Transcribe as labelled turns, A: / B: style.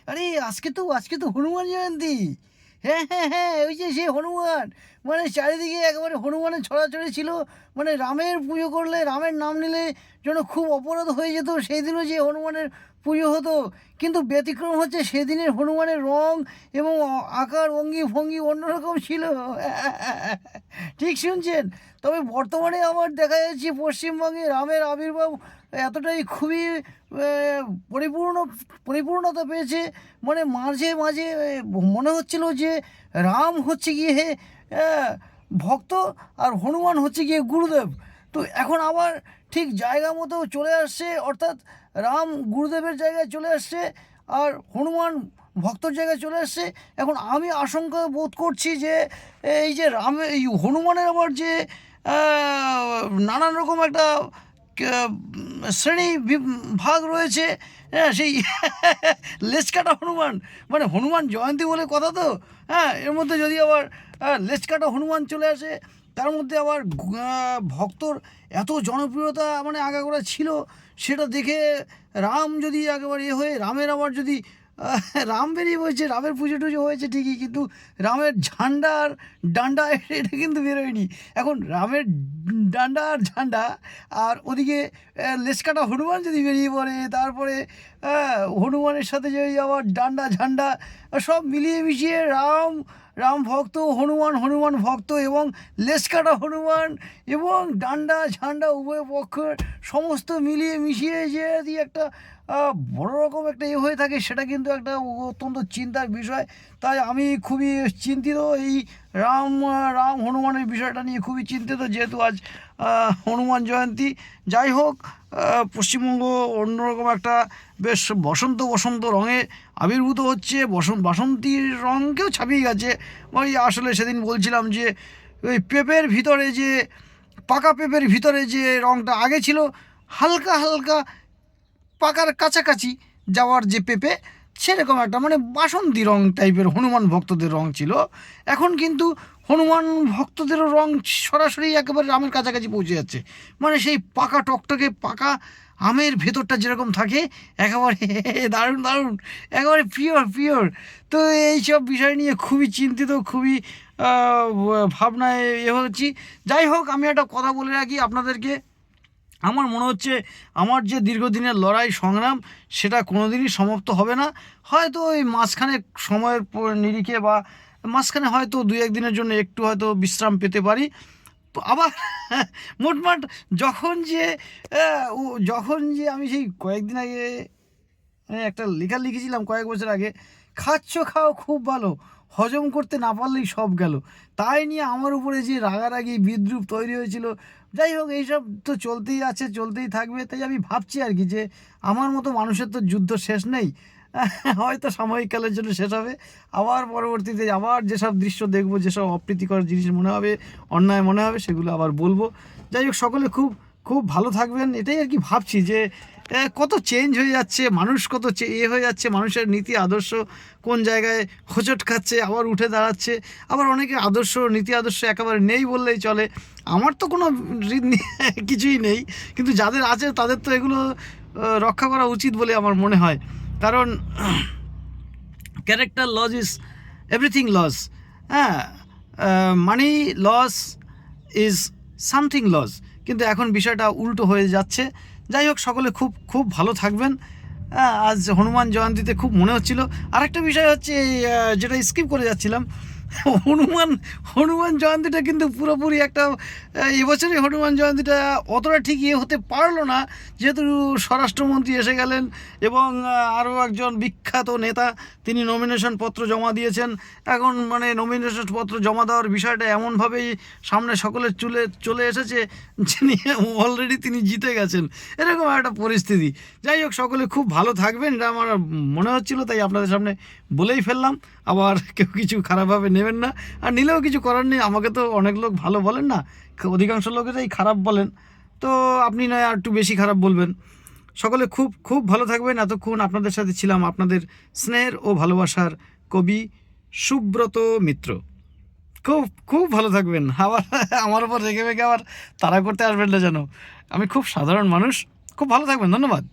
A: আরে আজকে তো হনুমান জয়ন্তী। হ্যাঁ, হ্যাঁ, হ্যাঁ, ওই যে সে হনুমান, মানে চারিদিকে একেবারে হনুমানের ছড়াছড়ি ছিল। মানে রামের পুজো করলে, রামের নাম নিলে যেন খুব অপরাধ হয়ে যেত, সেই দিনও যে হনুমানের পুজো হতো। কিন্তু ব্যতিক্রম হচ্ছে সেদিনের হনুমানের রং এবং আকার অঙ্গি ভঙ্গি অন্যরকম ছিল। ঠিক শুনছেন। তবে বর্তমানে আবার দেখা যাচ্ছে পশ্চিমবঙ্গে রামের আবির্ভাব এতটাই খুবই পরিপূর্ণ পরিপূর্ণতা পেয়েছে। মানে মাঝে মাঝে মনে হচ্ছিল যে রাম হচ্ছে গিয়ে ভক্ত, আর হনুমান হচ্ছে গিয়ে গুরুদেব। তো এখন আবার ঠিক জায়গা মতো চলে আসছে, অর্থাৎ রাম গুরুদেবের জায়গায় চলে আসছে আর হনুমান ভক্তর জায়গায় চলে আসছে। এখন আমি আশঙ্কা বোধ করছি যে এই যে এই হনুমানের আবার যে নানান রকম একটা শ্রেণী ভাগ রয়েছে। হ্যাঁ, সেই লেজকাটা হনুমান, মানে হনুমান জয়ন্তী বলে কথা তো। হ্যাঁ, এর মধ্যে যদি আবার লেজকাটা হনুমান চলে আসে, তার মধ্যে আবার ভক্তর এত জনপ্রিয়তা মানে আগাগোড়া ছিল, সেটা দেখে রাম যদি একেবারে হয়ে রামের আবার যদি রাম বেরিয়ে বলছে, রামের পুজো টুজো হয়েছে ঠিকই, কিন্তু রামের ঝান্ডা আর ডান্ডা এটা কিন্তু বেরোয়নি। এখন রামের ডান্ডা আর ঝান্ডা, আর ওদিকে লেজকাটা হনুমান যদি বেরিয়ে পড়ে, তারপরে হনুমানের সাথে যদি আবার ডান্ডা ঝান্ডা সব মিলিয়ে মিশিয়ে রাম ভক্ত, হনুমান ভক্ত, এবং লেজকাটা হনুমান এবং ডান্ডা ঝান্ডা উভয় পক্ষের সমস্ত মিলিয়ে মিশিয়ে যে একটা বড় রকম একটা হয়ে থাকে, সেটা কিন্তু একটা অত্যন্ত চিন্তার বিষয়। তাই আমি খুবই চিন্তিত এই রাম হনুমানের বিষয়টা নিয়ে, খুবই চিন্তিত, যেহেতু আজ হনুমান জয়ন্তী। যাই হোক, পশ্চিমবঙ্গ অন্যরকম একটা বেশ বসন্ত রঙে আবির্ভূত হচ্ছে, বাসন্তীর রঙকেও ছাপিয়ে গেছে। ওই আসলে সেদিন বলছিলাম যে ওই পেঁপের ভিতরে যে পাকা পেঁপের ভিতরে যে রঙটা আগে ছিল হালকা হালকা পাকার কাছাকাছি যাওয়ার যে পেঁপে, সেরকম একটা মানে বাসন্তী রং টাইপের হনুমান ভক্তদের রং ছিল। এখন কিন্তু হনুমান ভক্তদেরও রং সরাসরি একেবারে আমের কাছাকাছি পৌঁছে যাচ্ছে। মানে সেই পাকা টকটকে পাকা আমের ভেতরটা যেরকম থাকে, একেবারে দারুণ দারুণ, একেবারে পিওর। তো এইসব বিষয় নিয়ে খুবই চিন্তিত, খুবই ভাবনায় হচ্ছি। যাই হোক, আমি একটা কথা বলে রাখি আপনাদেরকে। আমার মনে হচ্ছে আমার যে দীর্ঘদিনের লড়াই সংগ্রাম, সেটা কোনো দিনই সমাপ্ত হবে না। হয়তো ওই মাঝখানে সময়ের নিরিখে বা মাঝখানে হয়তো 2-1 দিনের জন্য একটু হয়তো বিশ্রাম পেতে পারি। আবার মোটমাট যখন যে আমি সেই কয়েকদিন আগে একটা লেখা লিখেছিলাম কয়েক বছর আগে, খাও খুব ভালো, হজম করতে না পারলেই সব গেল, তাই নিয়ে আমার উপরে যে রাগারাগি বিদ্রুপ তৈরি হয়েছিল। যাই হোক, এইসব তো চলতেই আছে, চলতেই থাকবে। তাই আমি ভাবছি আর কি, যে আমার মতো মানুষের তো যুদ্ধ শেষ নেই। হয়তো সাময়িককালের জন্য শেষ হবে, আবার পরবর্তীতে আবার যেসব দৃশ্য দেখবো, যেসব অপ্রীতিকর জিনিস মনে হবে, অন্যায় মনে হবে, সেগুলো আবার বলবো। যাই হোক, সকলে খুব খুব ভালো থাকবেন, এটাই আর কি ভাবছি। যে কত চেঞ্জ হয়ে যাচ্ছে মানুষ, কত হয়ে যাচ্ছে মানুষের নীতি আদর্শ, কোন জায়গায় হোঁচট খাচ্ছে, আবার উঠে দাঁড়াচ্ছে। আবার অনেকে নীতি আদর্শ একেবারে নেই বললেই চলে। আমার তো কোনো কিছুই নেই, কিন্তু যাদের আছে তাদের তো এগুলো রক্ষা করা উচিত বলে আমার মনে হয়। কারণ character loss is everything loss. হ্যাঁ, money loss is something loss, কিন্তু এখন বিষয়টা উল্টো হয়ে যাচ্ছে। যাই হোক, সকলে খুব খুব ভালো থাকবেন। আজ হনুমান জয়ন্তীতে খুব মনে হচ্ছিল। আরেকটা বিষয় হচ্ছে, যেটা স্কিপ করে যাচ্ছিলাম, হনুমান জয়ন্তীটা কিন্তু পুরোপুরি একটা এবছরে হনুমান জয়ন্তীটা অতটা ঠিক হতে পারলো না, যেহেতু স্বরাষ্ট্রমন্ত্রী এসে গেলেন এবং আরও একজন বিখ্যাত নেতা, তিনি নমিনেশন পত্র জমা দিয়েছেন। এখন মানে নমিনেশন পত্র জমা দেওয়ার বিষয়টা এমনভাবেই সামনে সকলের চলে এসেছে, যিনি অলরেডি তিনি জিতে গেছেন, এরকম একটা পরিস্থিতি। যাই হোক, সকলে খুব ভালো থাকবেন, এটা আমার মনে হচ্ছিল, তাই আপনাদের সামনে বলেই ফেললাম। আবার কেউ কিছু খারাপভাবে নেবেন না, আর নিলেও কিছু করার নেই। আমাকে তো অনেক লোক ভালো বলেন না, অধিকাংশ লোকেরাই খারাপ বলেন, তো আপনি নয় আর একটু বেশি খারাপ বলবেন। সকলে খুব খুব ভালো থাকবেন। এতক্ষণ আপনাদের সাথে ছিলাম আপনাদের স্নেহের ও ভালোবাসার কবি সুব্রত মিত্র। খুব খুব ভালো থাকবেন। আবার আমার উপর রেগে আবার তাড়া করতে আসবেন না যেন, আমি খুব সাধারণ মানুষ। খুব ভালো থাকবেন, ধন্যবাদ।